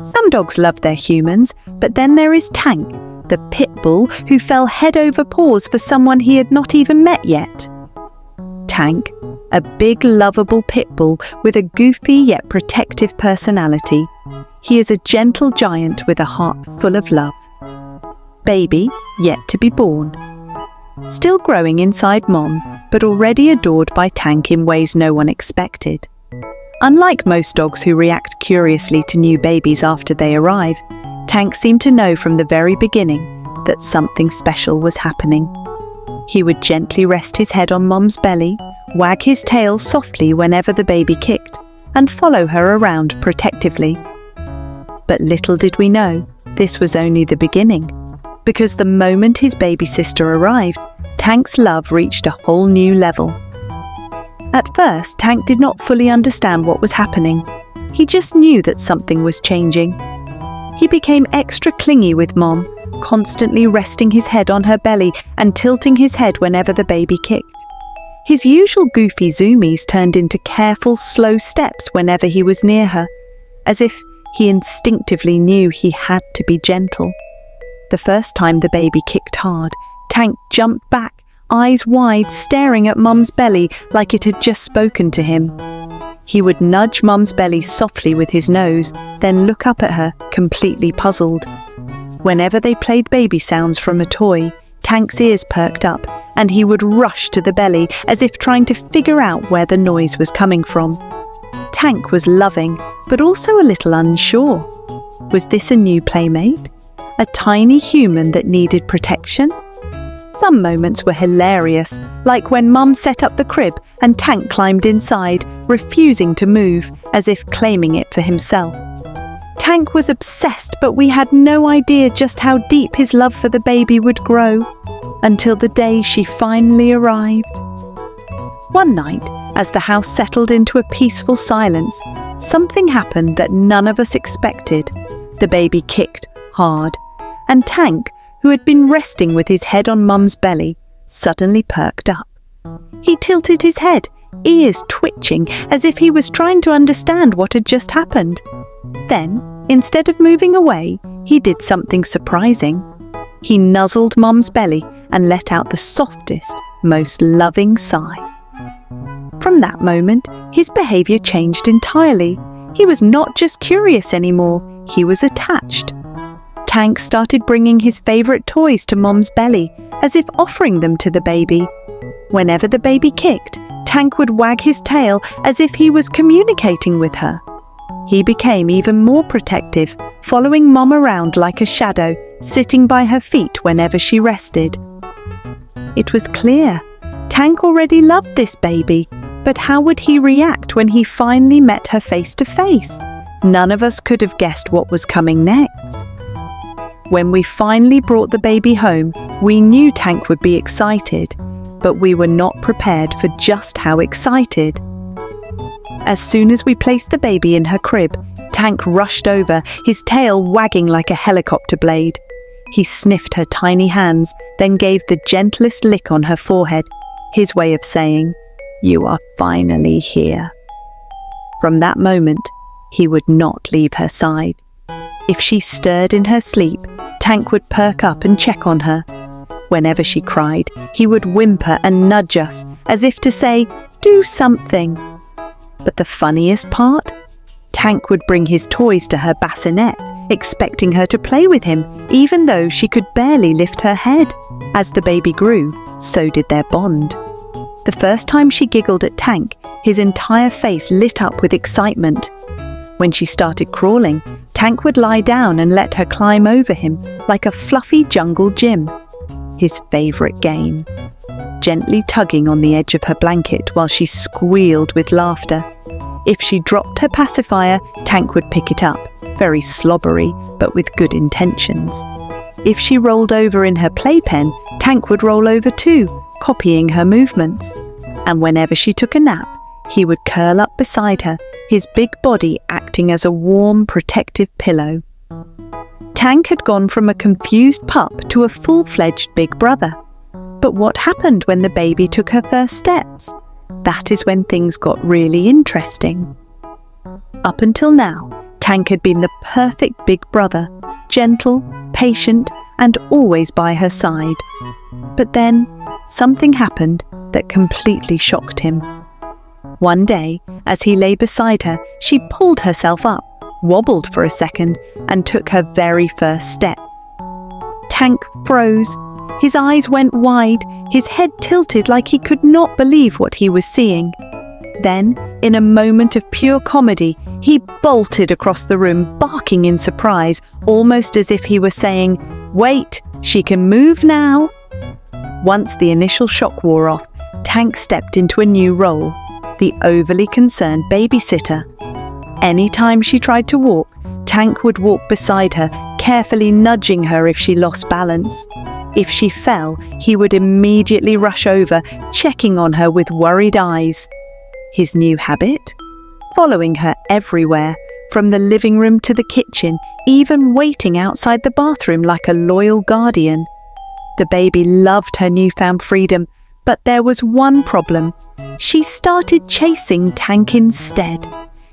Some dogs love their humans, but then there is Tank, the pit bull who fell head over paws for someone he had not even met yet. Tank, a big lovable pit bull with a goofy yet protective personality. He is a gentle giant with a heart full of love. Baby, yet to be born. Still growing inside Mom, but already adored by Tank in ways no one expected. Unlike most dogs who react curiously to new babies after they arrive, Tank seemed to know from the very beginning that something special was happening. He would gently rest his head on Mom's belly, wag his tail softly whenever the baby kicked, and follow her around protectively. But little did we know, this was only the beginning, because the moment his baby sister arrived, Tank's love reached a whole new level. At first, Tank did not fully understand what was happening. He just knew that something was changing. He became extra clingy with Mom, constantly resting his head on her belly and tilting his head whenever the baby kicked. His usual goofy zoomies turned into careful, slow steps whenever he was near her, as if he instinctively knew he had to be gentle. The first time the baby kicked hard, Tank jumped back, eyes wide, staring at Mum's belly like it had just spoken to him. He would nudge Mum's belly softly with his nose, then look up at her, completely puzzled. Whenever they played baby sounds from a toy, Tank's ears perked up, and he would rush to the belly as if trying to figure out where the noise was coming from. Tank was loving, but also a little unsure. Was this a new playmate? A tiny human that needed protection? Some moments were hilarious, like when Mum set up the crib and Tank climbed inside, refusing to move, as if claiming it for himself. Tank was obsessed, but we had no idea just how deep his love for the baby would grow, until the day she finally arrived. One night, as the house settled into a peaceful silence, something happened that none of us expected. The baby kicked hard, and Tank, who had been resting with his head on Mum's belly, suddenly perked up. He tilted his head, ears twitching, as if he was trying to understand what had just happened. Then, instead of moving away, he did something surprising. He nuzzled Mum's belly and let out the softest, most loving sigh. From that moment, his behavior changed entirely. He was not just curious anymore, he was attached. Tank started bringing his favorite toys to Mom's belly, as if offering them to the baby. Whenever the baby kicked, Tank would wag his tail as if he was communicating with her. He became even more protective, following Mom around like a shadow, sitting by her feet whenever she rested. It was clear. Tank already loved this baby, but how would he react when he finally met her face to face? None of us could have guessed what was coming next. When we finally brought the baby home, we knew Tank would be excited, but we were not prepared for just how excited. As soon as we placed the baby in her crib, Tank rushed over, his tail wagging like a helicopter blade. He sniffed her tiny hands, then gave the gentlest lick on her forehead, his way of saying, "You are finally here." From that moment, he would not leave her side. If she stirred in her sleep, Tank would perk up and check on her. Whenever she cried, he would whimper and nudge us, as if to say, "Do something." But the funniest part? Tank would bring his toys to her bassinet, expecting her to play with him, even though she could barely lift her head. As the baby grew, so did their bond. The first time she giggled at Tank, his entire face lit up with excitement. When she started crawling, Tank would lie down and let her climb over him like a fluffy jungle gym. His favourite game. Gently tugging on the edge of her blanket while she squealed with laughter. If she dropped her pacifier, Tank would pick it up, very slobbery, but with good intentions. If she rolled over in her playpen, Tank would roll over too, copying her movements. And whenever she took a nap, he would curl up beside her, his big body acting as a warm, protective pillow. Tank had gone from a confused pup to a full-fledged big brother. But what happened when the baby took her first steps? That is when things got really interesting. Up until now, Tank had been the perfect big brother, gentle, patient, and always by her side. But then, something happened that completely shocked him. One day, as he lay beside her, she pulled herself up, wobbled for a second, and took her very first steps. Tank froze. His eyes went wide, his head tilted like he could not believe what he was seeing. Then, in a moment of pure comedy, he bolted across the room, barking in surprise, almost as if he were saying, "Wait, she can move now." Once the initial shock wore off, Tank stepped into a new role, the overly concerned babysitter. Anytime she tried to walk, Tank would walk beside her, carefully nudging her if she lost balance. If she fell, he would immediately rush over, checking on her with worried eyes. His new habit? Following her everywhere, from the living room to the kitchen, even waiting outside the bathroom like a loyal guardian. The baby loved her newfound freedom, but there was one problem. She started chasing Tank instead.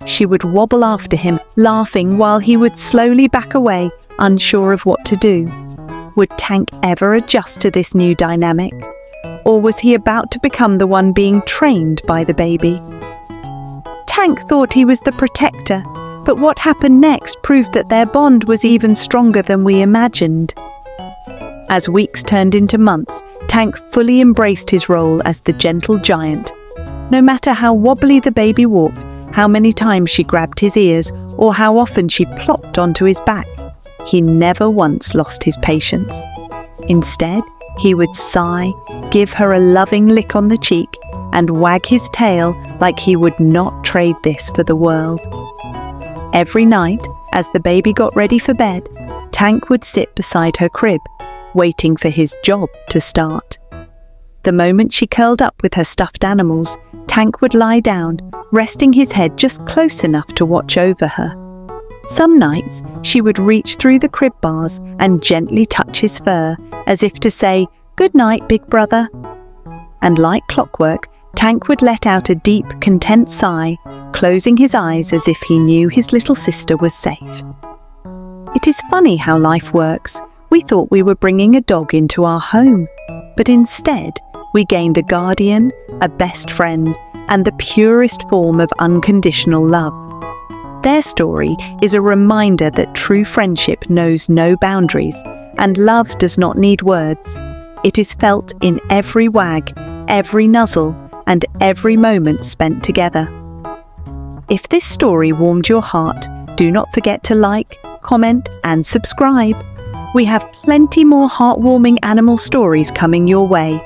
She would wobble after him, laughing while he would slowly back away, unsure of what to do. Would Tank ever adjust to this new dynamic? Or was he about to become the one being trained by the baby? Tank thought he was the protector, but what happened next proved that their bond was even stronger than we imagined. As weeks turned into months, Tank fully embraced his role as the gentle giant. No matter how wobbly the baby walked, how many times she grabbed his ears, or how often she plopped onto his back, he never once lost his patience. Instead, he would sigh, give her a loving lick on the cheek, and wag his tail like he would not trade this for the world. Every night, as the baby got ready for bed, Tank would sit beside her crib, waiting for his job to start. The moment she curled up with her stuffed animals, Tank would lie down, resting his head just close enough to watch over her. Some nights, she would reach through the crib bars and gently touch his fur, as if to say, "Good night, big brother." And like clockwork, Tank would let out a deep, content sigh, closing his eyes as if he knew his little sister was safe. It is funny how life works. We thought we were bringing a dog into our home, but instead, we gained a guardian, a best friend, and the purest form of unconditional love. Their story is a reminder that true friendship knows no boundaries, and love does not need words. It is felt in every wag, every nuzzle, and every moment spent together. If this story warmed your heart, do not forget to like, comment, and subscribe. We have plenty more heartwarming animal stories coming your way.